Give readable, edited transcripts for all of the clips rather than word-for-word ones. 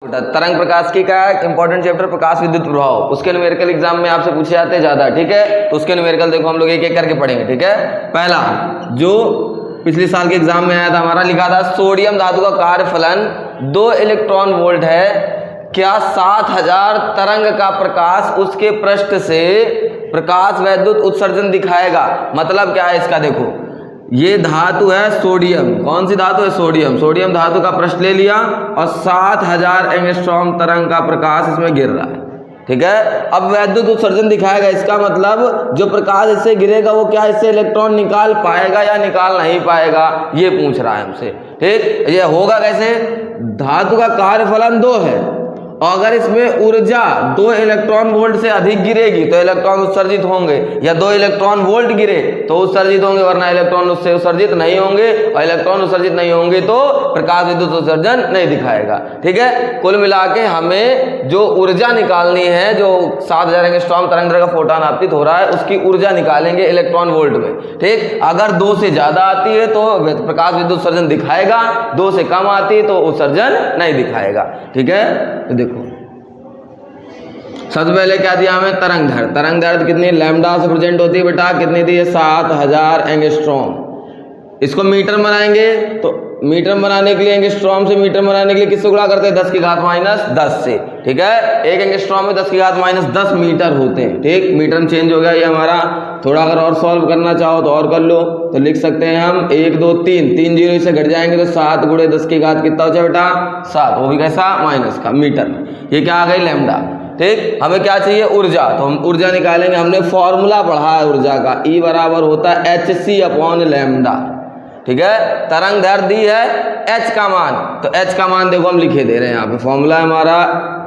तरंग प्रकाश की का इंपॉर्टेंट चैप्टर प्रकाश विद्युत प्रभाव, उसके न्यूमेरिकल एग्जाम में आपसे पूछे जाते हैं ज्यादा, ठीक है। तो उसके न्यूमेरिकल देखो हम लोग एक एक करके पढ़ेंगे, ठीक है। पहला जो पिछले साल के एग्जाम में आया था हमारा, लिखा था सोडियम धातु का कार्यफलन 2 इलेक्ट्रॉन वोल्ट है, क्या 7000 तरंग का प्रकाश उसके पृष्ठ से प्रकाश वैद्युत उत्सर्जन दिखाएगा। मतलब क्या है इसका, देखो ये धातु है सोडियम, कौन सी धातु है, सोडियम। सोडियम धातु का पृष्ठ ले लिया और 7000 एंगस्ट्रॉम तरंग का प्रकाश इसमें गिर रहा है, ठीक है। अब वैद्युत उत्सर्जन दिखाएगा, इसका मतलब जो प्रकाश इससे गिरेगा वो क्या इससे इलेक्ट्रॉन निकाल पाएगा या निकाल नहीं पाएगा, ये पूछ रहा है हमसे, ठीक। ये होगा कैसे, धातु का कार्यफलन 2 है और अगर इसमें ऊर्जा 2 इलेक्ट्रॉन वोल्ट से अधिक गिरेगी तो इलेक्ट्रॉन उत्सर्जित होंगे, या 2 इलेक्ट्रॉन वोल्ट गिरे तो उत्सर्जित होंगे, वरना इलेक्ट्रॉन उससे उत्सर्जित नहीं होंगे, और इलेक्ट्रॉन उत्सर्जित नहीं होंगे तो प्रकाश विद्युत उत्सर्जन नहीं दिखाएगा, ठीक है। कुल मिला के हमें जो ऊर्जा निकालनी है, जो 7000 एंगस्ट्रॉम तरंग का फोटॉन आपतित हो रहा है उसकी ऊर्जा निकालेंगे इलेक्ट्रॉन वोल्ट में, ठीक। अगर 2 से ज्यादा आती है तो प्रकाश विद्युत उत्सर्जन दिखाएगा, 2 से कम आती है तो उत्सर्जन नहीं दिखाएगा, ठीक है। तो देखो सबसे पहले क्या दिया हमें, तरंग दैर्ध्य। तरंग दैर्ध्य कितनी, लैम्डा से प्रेजेंट होती है बेटा, कितनी दी है 7000 एंगस्ट्रॉम। इसको मीटर बनाएंगे तो मीटर बनाने के लिए, एंगस्ट्रॉम से मीटर बनाने के लिए किससे गुणा करते हैं, 10 की घात माइनस 10 से, ठीक है। एक एंगस्ट्रॉम में 10 की घात माइनस 10 मीटर होते हैं, ठीक। मीटर में चेंज हो गया ये हमारा। थोड़ा अगर और सॉल्व करना चाहो तो और कर लो, तो लिख सकते हैं हम 1 2 3 3 जीरो से घट जाएंगे तो 7 गुणे 10 की घात कितना हो जाए बेटा, 7, वो भी कैसा, माइनस का, मीटर में। ये क्या आ गई, लैम्डा, ठीक। हमें क्या चाहिए, ऊर्जा, तो हम ऊर्जा निकालेंगे। हमने फॉर्मूला पढ़ा है ऊर्जा का, E बराबर होता है hc/लैम्डा, ठीक है। तरंग दैर्ध्य दी है, h का मान, तो h का मान देखो हम लिखे दे रहे हैं यहाँ पे, फॉर्मूला है हमारा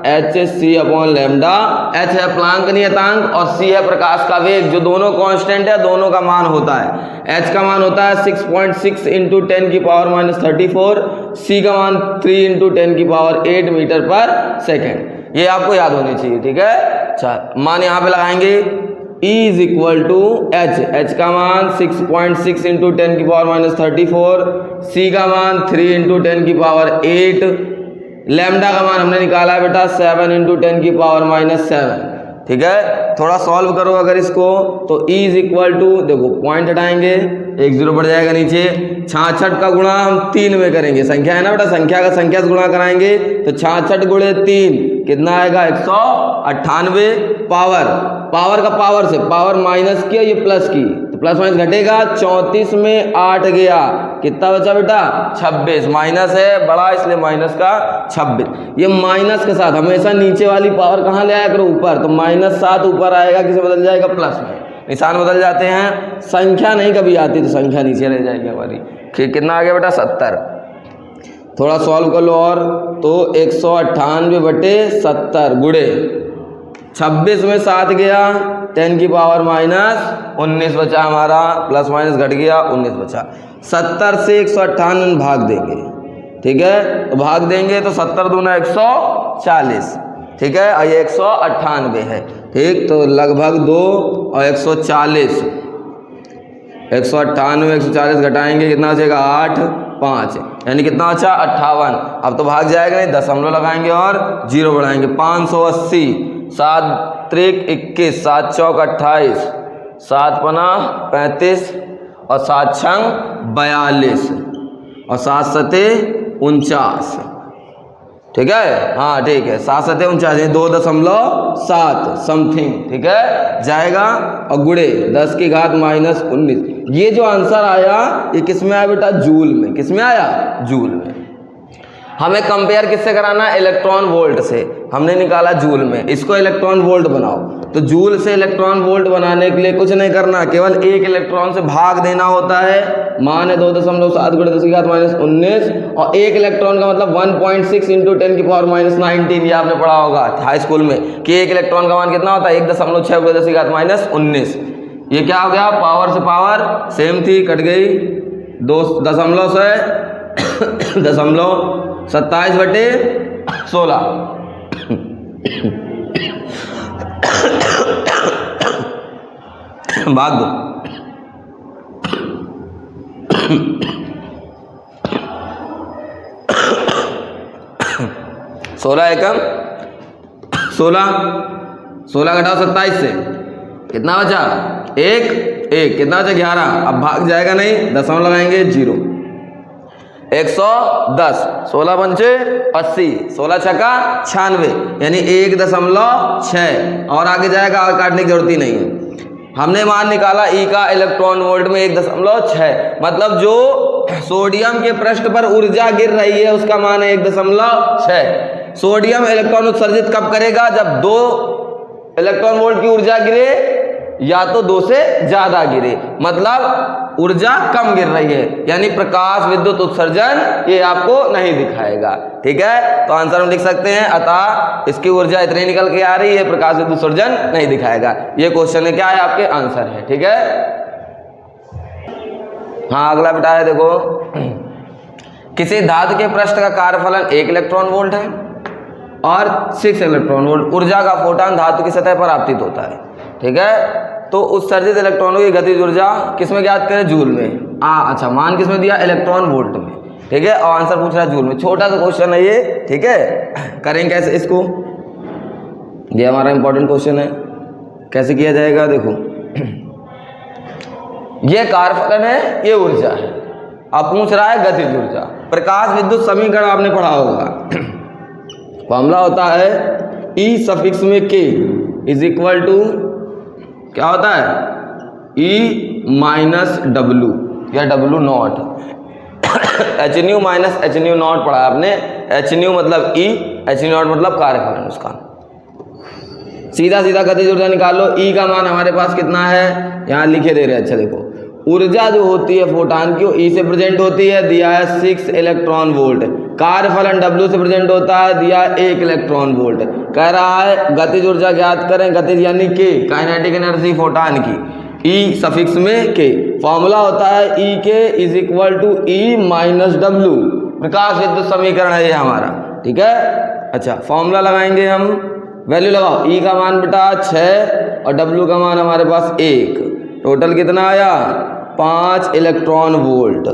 hc/लैम्डा। h है प्लांक नियतांक और c है प्रकाश का वेग, जो दोनों कांस्टेंट है, दोनों का मान होता है। h का मान होता है 6.6 इंटू 10 की पावर माइनस 34, c का मान 3 इंटू 10 की पावर 8 मीटर पर सेकेंड। ये आपको याद होनी चाहिए, ठीक है। अच्छा, मान यहाँ पे लगाएंगे, E is equal to h का मान 6.6 इंटू 10 की पावर माइनस 34, c का मान 3 इंटू 10 की पावर 8, लैम्डा का मान हमने निकाला है बेटा 7 इंटू 10 की पावर माइनस 7, ठीक है। थोड़ा सॉल्व करो अगर इसको, तो E इज इक्वल टू, देखो पॉइंट हटाएंगे, 1 0 बढ़ जाएगा नीचे, 66 का गुणा हम 3 में करेंगे, संख्या है ना बेटा, संख्या का संख्या से गुणा कराएंगे तो 66 गुणे 3 कितना आएगा, 198। पावर का पावर से, पावर माइनस की ये प्लस की, तो प्लस माइनस घटेगा, 34 में 8 गया, कितना बचा बेटा, 26, माइनस है बड़ा इसलिए माइनस का 26। ये माइनस के साथ हमेशा नीचे वाली पावर कहाँ ले आया करो, ऊपर, तो -7 ऊपर आएगा, किसे बदल जाएगा, प्लस में, निशान बदल जाते हैं, संख्या नहीं कभी आती तो संख्या नीचे रह जाएगी हमारी। कितना आ गया बेटा, 70। थोड़ा सॉल्व कर लो और, तो 198/70 गुणे 26 में 7 गया, 10 की पावर माइनस 19 बचा हमारा, प्लस माइनस घट गया, 19 बचा। 70 से 198 भाग देंगे, ठीक है, तो भाग देंगे तो 70 दूना 140, ठीक है, और ये 198 है, ठीक। तो लगभग 2 और 140, 198 140 घटाएंगे कितना बचेगा, 8 5, यानी कितना अच्छा, 58। अब तो भाग जाएगा नहीं, दशमलव लगाएंगे और 0 बढ़ाएंगे, 580, 7 त्रिक 21, 7 चौक 28, 7 पना 35 और 7 छंग 42 और 7 सते 49, ठीक है, हाँ ठीक है, 7 सते 49, 2.7 समथिंग, ठीक है, जाएगा। और गुणे 10 की घात माइनस 19, ये जो आंसर आया ये किस में आया बेटा, जूल में। किस में आया, जूल में। हमें कंपेयर किससे कराना है, इलेक्ट्रॉन वोल्ट से, हमने निकाला जूल में, इसको इलेक्ट्रॉन वोल्ट बनाओ। तो जूल से इलेक्ट्रॉन वोल्ट बनाने के लिए कुछ नहीं करना, केवल एक इलेक्ट्रॉन से भाग देना होता है, मान है 2.7 गुणे 10 की घात माइनस 19, और एक इलेक्ट्रॉन का मतलब 1.6 इंटू 10 की पावर माइनस 19, ये आपने पढ़ा होगा हाई स्कूल में कि एक इलेक्ट्रॉन का मान कितना होता है, 1.6 गुणे 10 की घात माइनस 19। ये क्या हो गया, पावर से पावर सेम थी, कट गई, 2 दशमलव से दशमलव 27/16 भाग दो, 16 एकम 16 घटाओ 27 से कितना बचा? एक कितना बचा? 11। अब भाग जाएगा नहीं, दशमलव लगाएंगे 0। 110 16 पंचे 80 16 छक्का 96 यानी 1.6 और आगे जाएगा, आगे काटने की जरूरत ही नहीं है। हमने मान निकाला ई का इलेक्ट्रॉन वोल्ट में 1.6 मतलब जो सोडियम के पृष्ठ पर ऊर्जा गिर रही है उसका मान है 1.6। सोडियम इलेक्ट्रॉन उत्सर्जित कब करेगा? जब 2 इलेक्ट्रॉन वोल्ट की ऊर्जा गिरे या तो 2 से ज्यादा गिरे, मतलब ऊर्जा कम गिर रही है, यानी प्रकाश विद्युत उत्सर्जन ये आपको नहीं दिखाएगा। ठीक है, तो आंसर हम लिख सकते हैं अतः इसकी ऊर्जा इतनी निकल के आ रही है, प्रकाश विद्युत उत्सर्जन नहीं दिखाएगा। ये क्वेश्चन है, क्या है आपके आंसर है। ठीक है, हाँ अगला बेटा है, देखो किसी धातु के पृष्ठ का कार्यफलन 1 इलेक्ट्रॉन वोल्ट है और 6 इलेक्ट्रॉन वोल्ट ऊर्जा का फोटॉन धातु की सतह पर आपतित होता है। ठीक है, तो उत्सर्जित इलेक्ट्रॉनों की गतिज ऊर्जा किसमें ज्ञात करें? जूल में। अच्छा, मान किसमें दिया? इलेक्ट्रॉन वोल्ट में। ठीक है, और आंसर पूछ रहा है जूल में। छोटा सा क्वेश्चन है ये। ठीक है, करेंगे कैसे इसको? ये हमारा इंपॉर्टेंट क्वेश्चन है, कैसे किया जाएगा? देखो ये कार्यफलन है, ये ऊर्जा है। अब पूछ रहा है गतिज ऊर्जा। प्रकाश विद्युत समीकरण आपने पढ़ा होगा, फॉर्मूला होता है E सफिक्स में K इज इक्वल टू क्या होता है? E माइनस डब्लू या W not. H nu minus H new not पढ़ा आपने। एच न्यू मतलब E, एच न्यू नॉट मतलब कार्यफलन उसका। सीधा सीधा गतिज ऊर्जा निकाल लो। E का मान हमारे पास कितना है? यहाँ लिखे दे रहे हैं। अच्छा देखो, ऊर्जा जो होती है फोटॉन की, E से प्रेजेंट होती है, दिया है 6 इलेक्ट्रॉन वोल्ट। कार्यफलन W से प्रेजेंट होता है, दिया है 1 इलेक्ट्रॉन वोल्ट। कह रहा है गतिज ऊर्जा ज्ञात करें, गतिज यानी K, काइनेटिक एनर्जी फोटॉन की, E सफिक्स में K। फॉर्मूला होता है E K is equal to E minus W. प्रकाश विद्युत समीकरण है ये हमारा। ठीक है, अच्छा फॉर्मूला लगाएंगे हम, वैल्यू लगाओ। E का मान बेटा 6 और W का मान हमारे पास 1, टोटल कितना आया? 5 इलेक्ट्रॉन वोल्ट।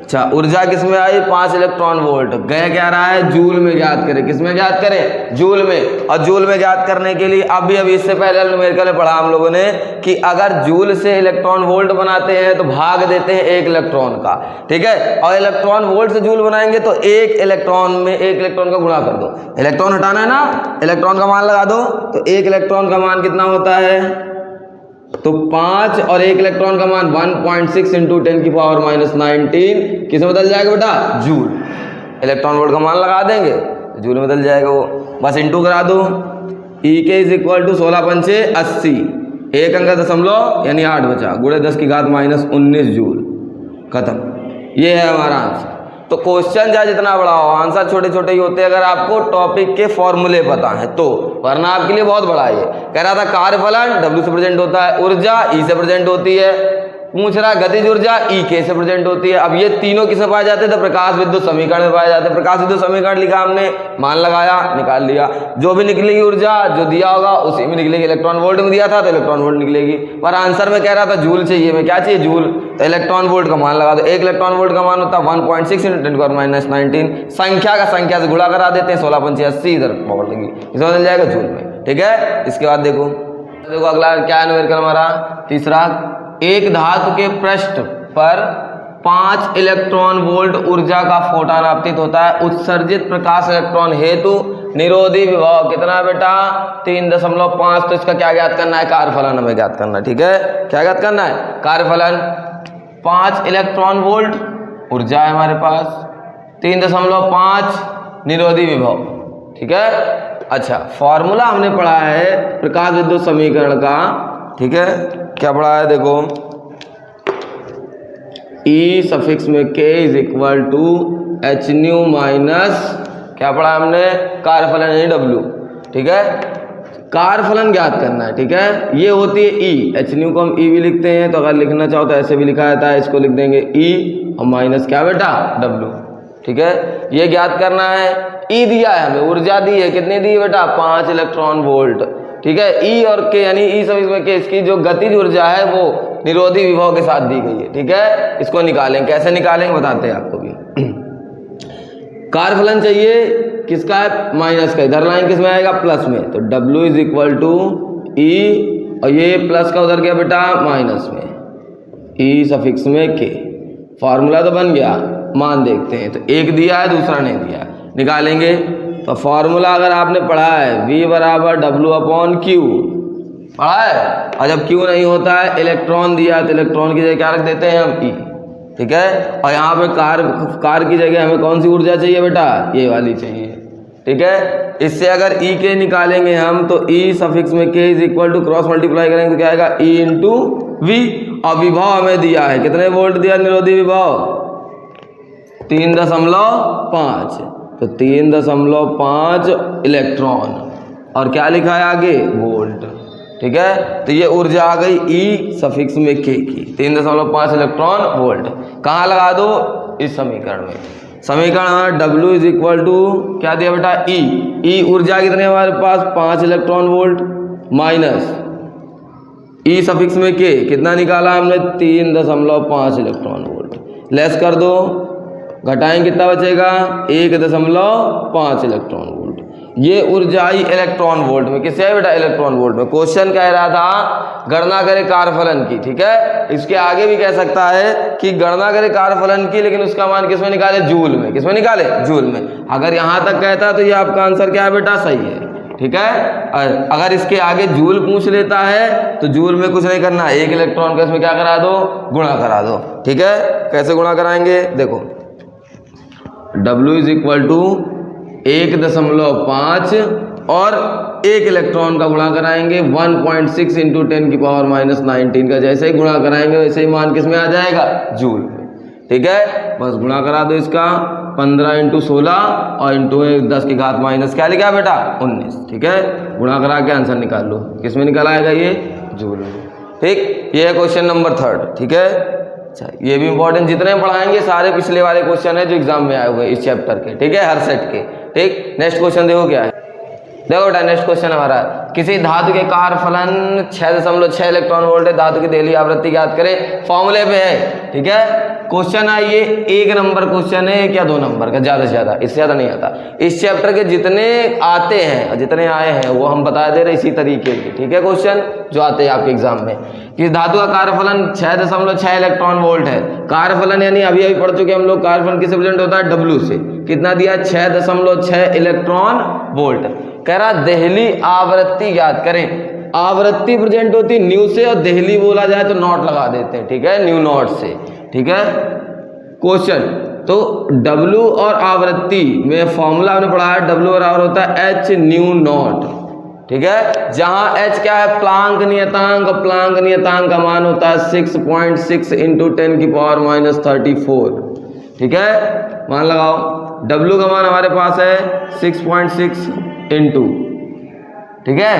अच्छा, ऊर्जा किस में आई? 5 इलेक्ट्रॉन वोल्ट। गया क्या रहा है? जूल में ज्ञात करें। किस में ज्ञात करें? जूल में। और जूल में ज्ञात करने के लिए अभी इससे पहले न्यूमेरिकल में पढ़ा हम लोगों ने कि अगर जूल से इलेक्ट्रॉन वोल्ट बनाते हैं तो भाग देते हैं 1 इलेक्ट्रॉन का। ठीक है, और इलेक्ट्रॉन वोल्ट से जूल बनाएंगे तो 1 इलेक्ट्रॉन में 1 इलेक्ट्रॉन का गुणा कर दो। इलेक्ट्रॉन हटाना है ना, इलेक्ट्रॉन का मान लगा दो, तो 1 इलेक्ट्रॉन का मान कितना होता है? तो 5 और 1 इलेक्ट्रॉन का मान 1.6 इंटू 10 की पावर माइनस 19 किस में बदल जाएगा बेटा? जूल। इलेक्ट्रॉन वोल्ट का मान लगा देंगे, जूल में बदल जाएगा वो, बस इंटू करा दो। E के इज इक्वल टू 16 पंचे 80, 1 अंक दशमलव यानी 8 बचा, गुणे 10 की घात माइनस 19 जूल। खत्म। ये है हमारा आंसर। तो क्वेश्चन चाहे जितना बड़ा हो, आंसर छोटे छोटे ही होते हैं अगर आपको टॉपिक के फॉर्मूले पता है तो, वरना आपके लिए बहुत बड़ा है। कह रहा था कार्यफलन W से प्रेजेंट होता है, ऊर्जा E से प्रेजेंट होती है, पूछ रहा गतिज ऊर्जा E K से प्रेजेंट होती है। अब ये तीनों किसमें पाए जाते हैं? तो प्रकाश विद्युत समीकरण में पाए जाते हैं। प्रकाश विद्युत समीकरण लिखा हमने, मान लगाया, निकाल लिया। जो भी निकलेगी ऊर्जा जो दिया होगा उसी में निकलेगी। इलेक्ट्रॉन वोल्ट में दिया था तो इलेक्ट्रॉन वोल्ट निकलेगी, पर आंसर में कह रहा था जूल चाहिए। में क्या चाहिए? जूल। तो इलेक्ट्रॉन वोल्ट का मान लगा दो। 1 इलेक्ट्रॉन वोल्ट का मान होता है 1.6 इंटू 10 की पावर माइनस 19। संख्या का संख्या से गुणा करा देते हैं, 16 पंचे 80, इधर पावर लगी, इसमें बदल जाएगा जूल में। ठीक है, इसके बाद देखो अगला क्या है न्यूमेरिकल हमारा तीसरा। एक धातु के पृष्ठ पर 5 इलेक्ट्रॉन वोल्ट ऊर्जा का फोटॉन आपतित होता है। उत्सर्जित प्रकाश इलेक्ट्रॉन हेतु निरोधी विभव कितना बेटा? 3.5। तो इसका क्या ज्ञात करना है? कार्यफलन हमें ज्ञात करना है। ठीक है, क्या ज्ञात करना है? कार्यफलन। 5 इलेक्ट्रॉन वोल्ट ऊर्जा है हमारे पास, 3.5 निरोधी विभव। ठीक है, अच्छा फॉर्मूला हमने पढ़ा है प्रकाश विद्युत समीकरण का। ठीक है, क्या पढ़ा है? देखो E सफिक्स में K is equal to H nu minus क्या पढ़ा हमने? कार्यफलन यानी W। ठीक है, कार्यफलन ज्ञात करना है। ठीक है, ये होती है E। एच न्यू को हम E भी लिखते हैं, तो अगर लिखना चाहो तो ऐसे भी लिखा जाता है, इसको लिख देंगे E और माइनस क्या बेटा? W। ठीक है, ये ज्ञात करना है। E दिया है हमें, ऊर्जा दी है, कितनी दी है बेटा? 5 इलेक्ट्रॉन वोल्ट। ठीक है, E और K यानी E सफिक्स में K, इसकी जो गतिज ऊर्जा है वो निरोधी विभव के साथ दी गई है। ठीक है, इसको निकालें, कैसे निकालेंगे बताते हैं आपको भी। कार्य फलन चाहिए किसका है, माइनस का, इधर लाइन किस में आएगा, प्लस में, तो W इज इक्वल टू ई, और ये प्लस का उधर गया बेटा माइनस में, ई सफिक्स में के। फॉर्मूला तो बन गया, मान देखते हैं, तो एक दिया है दूसरा नहीं दिया, निकालेंगे। तो फॉर्मूला अगर आपने पढ़ा है V बराबर W अपॉन Q, पढ़ा है, और जब Q नहीं होता है इलेक्ट्रॉन दिया है तो इलेक्ट्रॉन की जगह क्या रख देते हैं हम, E, ठीक है। और यहाँ पे कार की जगह हमें कौन सी ऊर्जा चाहिए बेटा, ये वाली चाहिए, ठीक है। इससे अगर E के निकालेंगे हम तो E सफिक्स में K is equal to cross multiply करेंगे तो क्या आएगा, E इंटू V, और विभव हमें दिया है, कितने वोल्ट दिया निरोधी विभव, 3.5, तो 3.5 इलेक्ट्रॉन, और क्या लिखा है आगे, वोल्ट, ठीक है। तो ये ऊर्जा आ गई E सफिक्स में K की, 3.5 इलेक्ट्रॉन वोल्ट। कहाँ लगा दो, इस समीकरण में, समीकरण W इज इक्वल टू क्या दिया बेटा, E ऊर्जा कितने हमारे पास, 5 electron volt, minus E suffix में K कितना निकाला हमने, 3.5 इलेक्ट्रॉन वोल्ट, लेस कर दो, घटाएंगे कितना बचेगा, 1.5 इलेक्ट्रॉन वोल्ट। ये ऊर्जा आई इलेक्ट्रॉन वोल्ट में, किससे है बेटा, इलेक्ट्रॉन वोल्ट में। क्वेश्चन कह रहा था गणना करे कार्यफलन की, ठीक है। इसके आगे भी कह सकता है कि गणना करे कार्यफलन की, लेकिन उसका मान किसमें निकाले, जूल में, किसमें निकाले, जूल में। अगर यहाँ तक कहता है तो ये आपका आंसर क्या है बेटा, सही है, ठीक है। अगर इसके आगे जूल पूछ लेता है तो जूल में कुछ नहीं करना, एक इलेक्ट्रॉन का इसमें क्या करा दो, गुणा करा दो, ठीक है। कैसे गुणा कराएंगे, देखो W इज इक्वल टू 1.5 और 1 इलेक्ट्रॉन का गुणा कराएंगे 1.6 इंटू 10 की पावर माइनस 19 का, जैसे ही गुणा कराएंगे वैसे ही मान किस में आ जाएगा, जूल में, ठीक है। बस गुणा करा दो इसका, 15 इंटू 16 और इंटू 10 की घात माइनस क्या लिखा बेटा, 19, ठीक है। गुणा करा के आंसर निकाल लो, किस में निकाला आएगा ये, जूल में, ठीक। ये है क्वेश्चन नंबर 3, ठीक है। अच्छा, ये भी इंपॉर्टेंट, जितने पढ़ाएंगे सारे पिछले वाले क्वेश्चन है जो एग्जाम में आए हुए इस चैप्टर के, ठीक है, हर सेट के, ठीक। नेक्स्ट क्वेश्चन देखो क्या है, देखो बेटा नेक्स्ट क्वेश्चन हमारा, किसी धातु के कार्यफलन 6.6 इलेक्ट्रॉन वोल्ट है, धातु की देहली आवृत्ति ज्ञात करें, फॉर्मूले पे है, ठीक है। क्वेश्चन है ये 1 नंबर क्वेश्चन है क्या 2 नंबर का, ज़्यादा से ज़्यादा, इससे ज़्यादा नहीं आता। इस चैप्टर के जितने आते हैं और जितने आए हैं वो हम बता दे रहे इसी तरीके के, ठीक है। क्वेश्चन जो आते हैं आपके एग्जाम में, कि धातु का कार्यफलन 6.6 इलेक्ट्रॉन वोल्ट है। कार्यफलन यानी अभी अभी पढ़ चुके हम लोग, कार्यफलन किससे रिप्रेजेंट होता है, W से, कितना दिया, 6.6 इलेक्ट्रॉन वोल्ट। कह रहा देहली आवृत्ति ज्ञात करें, आवृत्ति प्रेजेंट होती न्यू से, और देहली बोला जाए तो नॉट लगा देते हैं, ठीक है, न्यू नॉट से, ठीक है। क्वेश्चन तो W और आवृत्ति में फॉर्मूला हमने पढ़ा है, W बराबर होता है H न्यू नॉट, ठीक है। जहां H क्या है, प्लांक नियतांक, प्लांक नियतांक का मान होता है 6.6 इंटू 10 की पावर माइनस 34, ठीक है। मान लगाओ, W का मान हमारे पास है 6.6 इंटू, ठीक है,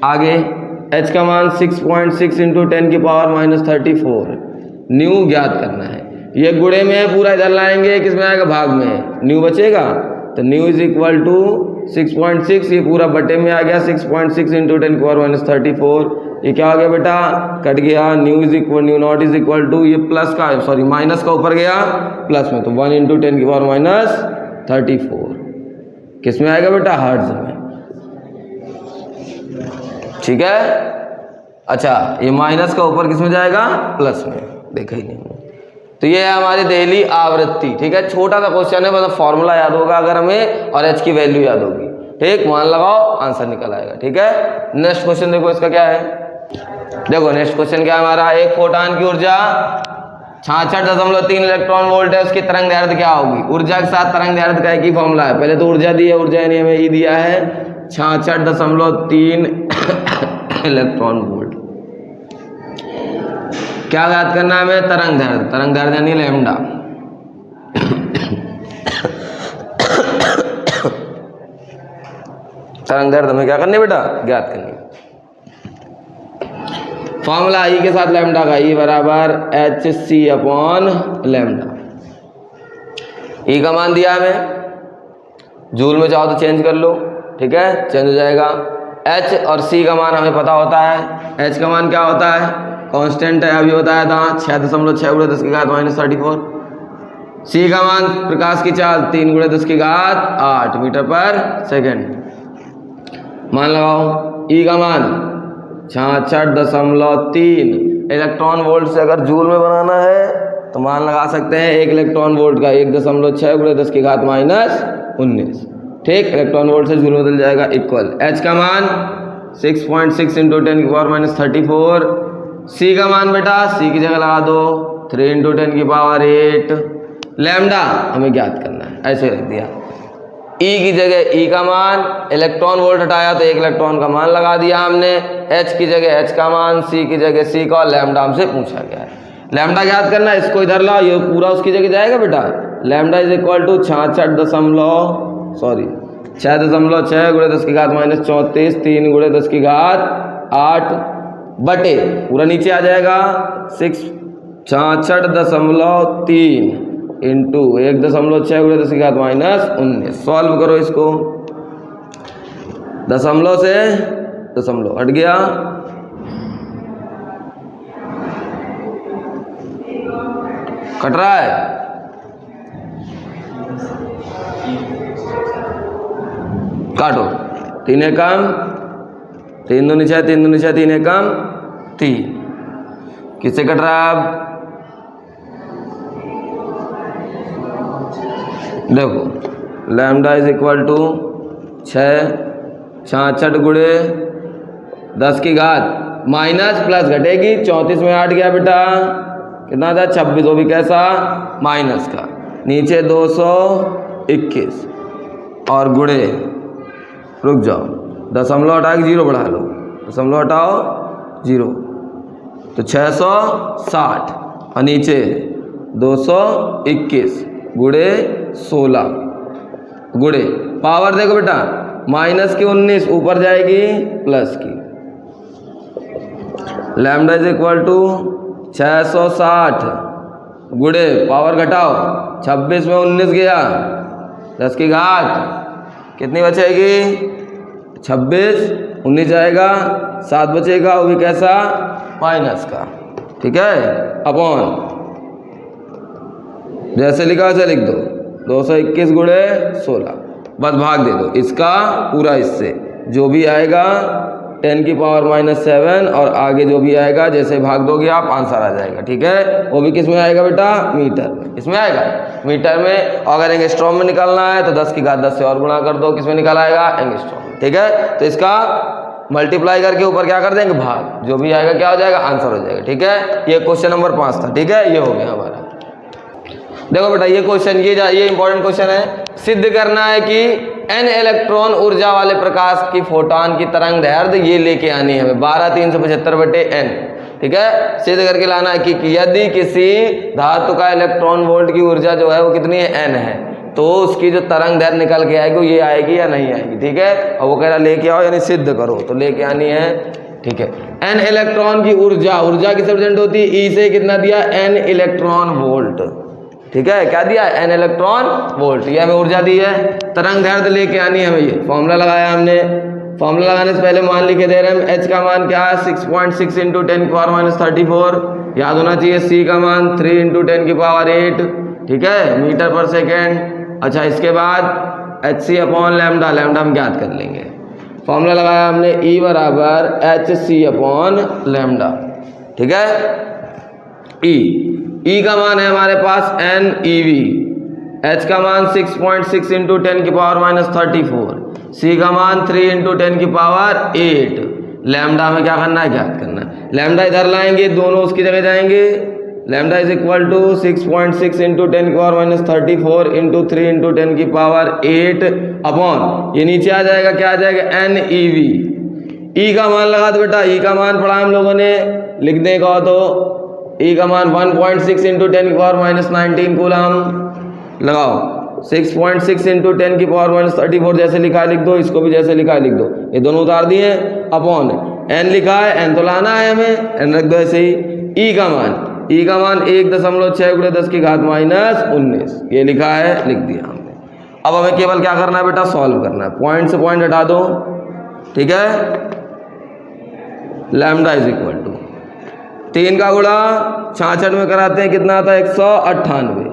आगे H का मान 6.6 इंटू 10 की पावर माइनस 34, न्यू ज्ञात करना है। ये गुणे में है, पूरा इधर लाएंगे, किस में आएगा, भाग में, न्यू बचेगा, तो न्यू इज इक्वल टू 6.6, ये पूरा बटे में आ गया 6.6 इंटू 10 की पावर माइनस 34, ये क्या हो गया बेटा, कट गया, nu is equal, nu naught is equal to, ये प्लस का, सॉरी माइनस का ऊपर गया प्लस में, तो 1 इंटू 10 की पावर माइनस 34, किस में आएगा बेटा, हर्ट्ज में, ठीक है। अच्छा, ये माइनस का ऊपर किस में जाएगा, प्लस में, देखा ही नहीं। तो ये है हमारी देहली आवृत्ति, ठीक है। छोटा सा क्वेश्चन है, मतलब फॉर्मूला याद होगा अगर हमें, और H की वैल्यू याद होगी, ठीक। मान लगाओ, आंसर निकल आएगा, ठीक है। नेक्स्ट क्वेश्चन देखो इसका क्या है, देखो नेक्स्ट क्वेश्चन क्या है हमारा, एक फोटान की ऊर्जा 66.3 इलेक्ट्रॉन वोल्ट है, उसकी तरंग दैर्ध्य क्या होगी। ऊर्जा के साथ तरंग दैर्ध्य का एक ही फॉर्मूला है, पहले तो ऊर्जा दी है, ऊर्जा यानी हमें E दिया है 66.3 इलेक्ट्रॉन वोल्ट। क्या याद करना है हमें, तरंग दैर्ध्य, तरंग दैर्ध्य यानी लैम्डा, तरंग दैर्ध्य हमें क्या करनी बेटा, ज्ञात करनी। फॉर्मूला E के साथ लैम्डा का, E बराबर HC अपॉन लैम्डा। E का मान दिया हमें, जूल में चाहो तो चेंज कर लो, ठीक है, चेंज हो जाएगा। H और C का मान हमें पता होता है, H का मान क्या होता है, कांस्टेंट है, अभी बताया था 6.6 × 10 की घात माइनस 34, सी का मान प्रकाश की चाल 3 × 10⁸ मीटर पर सेकंड। मान लगाओ ई का मान 66.3 इलेक्ट्रॉन वोल्ट से अगर जूल में बनाना है तो मान लगा सकते हैं 1 इलेक्ट्रॉन वोल्ट का 1.6 × 10⁻⁻19। ठीक, इलेक्ट्रॉन वोल्ट से जूल में बदल जाएगा इक्वल। एच का मान 6.6 × 10⁻⁻34। सी का मान बेटा सी की जगह लगा दो 3 × 10⁸। लैम्डा हमें ज्ञात करना है, ऐसे रख दिया। ई की जगह ई का मान, इलेक्ट्रॉन वोल्ट हटाया तो 1 इलेक्ट्रॉन का मान लगा दिया हमने। एच की जगह एच का मान, सी की जगह सी का, और लैम्डा हमसे पूछा गया है। लैम्डा ज्ञात करना है, इसको इधर लाओ, ये पूरा उसकी जगह जाएगा बेटा। लैम्डा इज इक्वल टू 6.6 × 10⁻⁻34 3 × 10⁸ बटे पूरा नीचे आ जाएगा 66.3 इंटू 1.6 × 10⁻⁻19। सॉल्व करो इसको, दशमलव से दशमलव हट गया, कट रहा है। काटो, 3 एकम 3 दूनी 6, 3 दूनी 6, 3 एकम 3। किससे कट रहा है अब? देखो lambda is equal to 66 × 10⁻, minus plus घटेगी, 34 में 8 गया बेटा, कितना था 26, वो भी कैसा माइनस का, नीचे 221 और गुणे, रुक जाओ, दशमलव हटा के 0 बढ़ा लो, दशमलव हटाओ 0 तो 660 और नीचे 221 गुणे 16 गुणे पावर देखो बेटा माइनस की 19 ऊपर जाएगी प्लस की। लैम्डा इज इक्वल टू 660 गुणे पावर घटाओ 26 में 19 गया 10⁻, कितनी बचेगी 26, 19 जाएगा 7 बचेगा, वो भी कैसा माइनस का। ठीक है, अपॉन जैसे लिखा वैसे लिख दो 221 गुणे 16, बस भाग दे दो इसका पूरा, इससे जो भी आएगा 10⁻⁻7 और आगे जो भी आएगा जैसे भाग दोगे आप आंसर आ जाएगा। ठीक है, वो भी किस में आएगा बेटा, मीटर में। इसमें आएगा मीटर में, अगर एंगस्ट्रॉम में निकालना है तो 10⁻10 से और गुणा कर दो, किसमें निकल आएगा एंगस्ट्रॉम। ठीक है, तो इसका मल्टीप्लाई करके ऊपर क्या कर देंगे भाग, जो भी आएगा क्या हो जाएगा आंसर हो जाएगा। ठीक है, ये क्वेश्चन नंबर 5 था। ठीक है, ये हो गया हमारा। देखो बेटा ये क्वेश्चन, ये इंपॉर्टेंट क्वेश्चन है। सिद्ध करना है कि n इलेक्ट्रॉन ऊर्जा वाले प्रकाश की फोटॉन की तरंग दैर्ध्य ये लेके आनी है हमें 12375/n। ठीक है, सिद्ध करके लाना है कि यदि किसी धातु का इलेक्ट्रॉन वोल्ट की ऊर्जा जो है वो कितनी है n है, तो उसकी जो तरंग दैर्ध्य निकल के आएगी ये आएगी या नहीं आएगी। ठीक है, और वो कह रहा लेके आओ यानी सिद्ध करो, तो लेके आनी है। ठीक है, n इलेक्ट्रॉन की ऊर्जा किससे रिप्रेजेंट होती है, E से कितना दिया n इलेक्ट्रॉन वोल्ट। ठीक है, क्या दिया n इलेक्ट्रॉन वोल्ट, ये हमें ऊर्जा दी है। तरंग दैर्ध्य लेके आनी है हमें, ये फॉर्मूला लगाया हमने। फॉर्मूला लगाने से पहले मान लिखे दे रहे हैं h का मान क्या है 6.6 × 10⁻⁻34, याद होना चाहिए। c का मान 3 × 10⁸। ठीक है, मीटर पर सेकेंड। अच्छा, इसके बाद hc/लैम्डा, लैम्डा हम ज्ञात कर लेंगे। फॉर्मूला लगाया हमने E बराबर hc/लैम्डा। ठीक है, E का मान है हमारे पास NeV, H का मान 6.6 × 10⁻⁻34, C का मान 3 × 10⁸। लैम्डा में क्या करना है ज्ञात करना है। लैम्डा इधर लाएंगे, दोनों उसकी जगह जाएंगे। Lambda is equal to 6.6 × 10⁻⁻34 into 3 × 10⁸ upon ये नीचे आ जाएगा, क्या आ जाएगा NeV। E का मान लगा दो बेटा, E का मान पढ़ा हम लोगों ने, लिखने का तो E का मान 1.6 × 10⁻⁻19 कूलम लगाओ। 6.6 × 10⁻34 जैसे लिखा है लिख दो, इसको भी जैसे लिखा है लिख दो, ये दोनों उतार दिए। अपॉन n लिखा है, n तो लाना है हमें, n रख दो ऐसे ही। E का मान 1.6 × 10⁻⁻19 ये लिखा है, लिख दिया हमने। अब हमें केवल क्या करना है बेटा, सॉल्व करना है। पॉइंट से पॉइंट हटा दो। ठीक है, लैम्डा इज इक्वल टू 3 का गुणा 66 में कराते हैं, कितना आता है 198।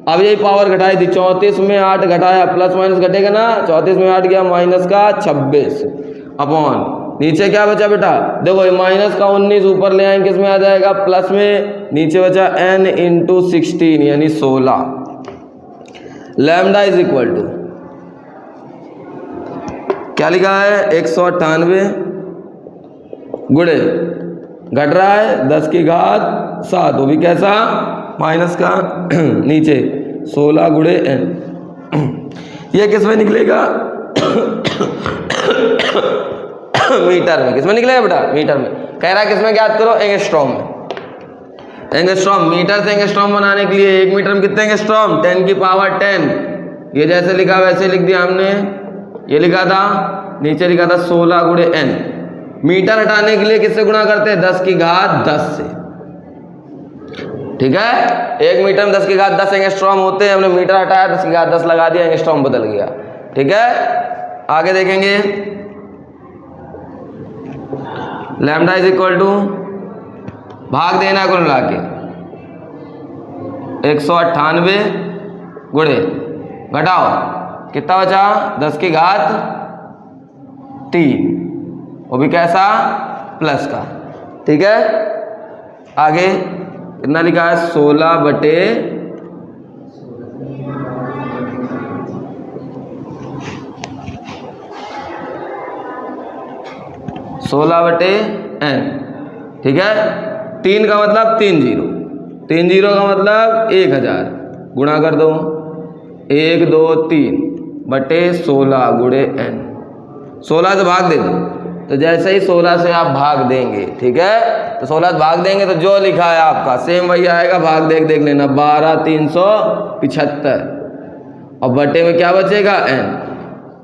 अब यही पावर घटाई थी, 34 में 8 घटाया, प्लस माइनस घटेगा ना, 34 में 8 गया माइनस का 26 अपॉन नीचे क्या बचा बेटा, देखो माइनस का 19 ऊपर ले आएंगे किस में आ जाएगा, प्लस में, नीचे बचा n इंटू 16 यानी 16। लैम्डा इज इक्वल टू क्या लिखा है 198 गुणे घट रहा है 10 की घात 7, वो भी कैसा माइनस का नीचे 16 गुणे n। ये किस में निकलेगा मीटर में। किस में निकलेगा बेटा, मीटर में। कह रहा है किस में ज्ञात करो, एंगस्ट्रॉम में। एंगस्ट्रॉम, मीटर से एंगस्ट्रॉम बनाने के लिए 1 मीटर में कितने एंगस्ट्रॉम, 10 की पावर 10। ये जैसे लिखा वैसे लिख दिया हमने, ये लिखा था, नीचे लिखा था 16 गुणे n। मीटर हटाने के लिए किससे गुणा करते हैं, 10 की घात 10 से। ठीक है, 1 मीटर में 10 की घात 10 एंगस्ट्रॉम होते हैं, हमने मीटर हटाया 10 की घात 10 लगा दिया, एंगस्ट्रॉम बदल गया। ठीक है, आगे देखेंगे लैम्डा इज इक्वल टू भाग देना कुल मिला के 198 गुणे घटाओ कितना बचा 10 की घात 3, वो भी कैसा प्लस का। ठीक है, आगे कितना लिखा है 16 बटे 16/n। ठीक है, 3 का मतलब 3 जीरो, 3 जीरो का मतलब 1000, गुणा कर दो 1 2 3 बटे 16 गुणे n। 16 से भाग दे दो, तो जैसे ही 16 से आप भाग देंगे, ठीक है, तो 16 से भाग देंगे तो जो लिखा है आपका सेम वही आएगा, भाग देख देख लेना 12,375 और बटे में क्या बचेगा n।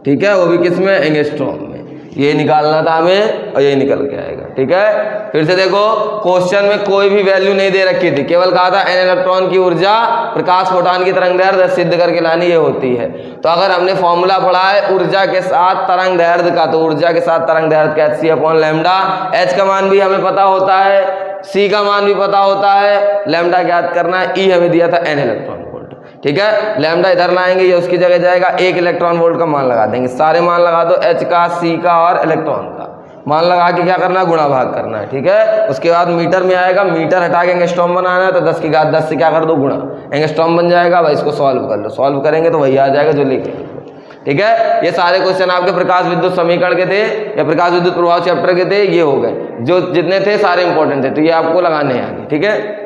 ठीक है, वो भी किस में, एंगस्ट्रॉम में। ये निकालना था हमें और ये निकल के आएगा। ठीक है, फिर से देखो क्वेश्चन में कोई भी वैल्यू नहीं दे रखी थी, केवल कहा था n इलेक्ट्रॉन की ऊर्जा प्रकाश फोटॉन की तरंग दैर्ध्य सिद्ध करके लानी ये होती है। तो अगर हमने फॉर्मूला पढ़ा है ऊर्जा के साथ तरंग दैर्ध्य का, तो ऊर्जा के साथ तरंग दैर्ध्य का h/λ। h का मान भी हमें पता होता है, c का मान भी पता होता है, लैम्डा ज्ञात करना है, e हमें दिया था n इलेक्ट्रॉन वोल्ट। ठीक है, लैम्डा इधर लाएंगे, ये उसकी जगह जाएगा, 1 इलेक्ट्रॉन वोल्ट का मान लगा देंगे, सारे मान लगा दो, h का, c का और इलेक्ट्रॉन का मान लगा के क्या करना है, गुणा भाग करना है। ठीक है, उसके बाद मीटर में आएगा, मीटर हटा के एंगस्ट्रॉम बनाना है, तो 10 की घात 10 से क्या कर दो, गुणा, एंगस्ट्रॉम बन जाएगा। भाई इसको सॉल्व कर लो, सॉल्व करेंगे तो वही आ जाएगा जो लिखेंगे। ठीक है, ये सारे क्वेश्चन आपके प्रकाश विद्युत समीकरण के थे या प्रकाश विद्युत प्रभाव चैप्टर के थे, ये हो गए, जो जितने थे सारे इंपॉर्टेंट थे, तो ये आपको लगाने हैं आगे। ठीक है।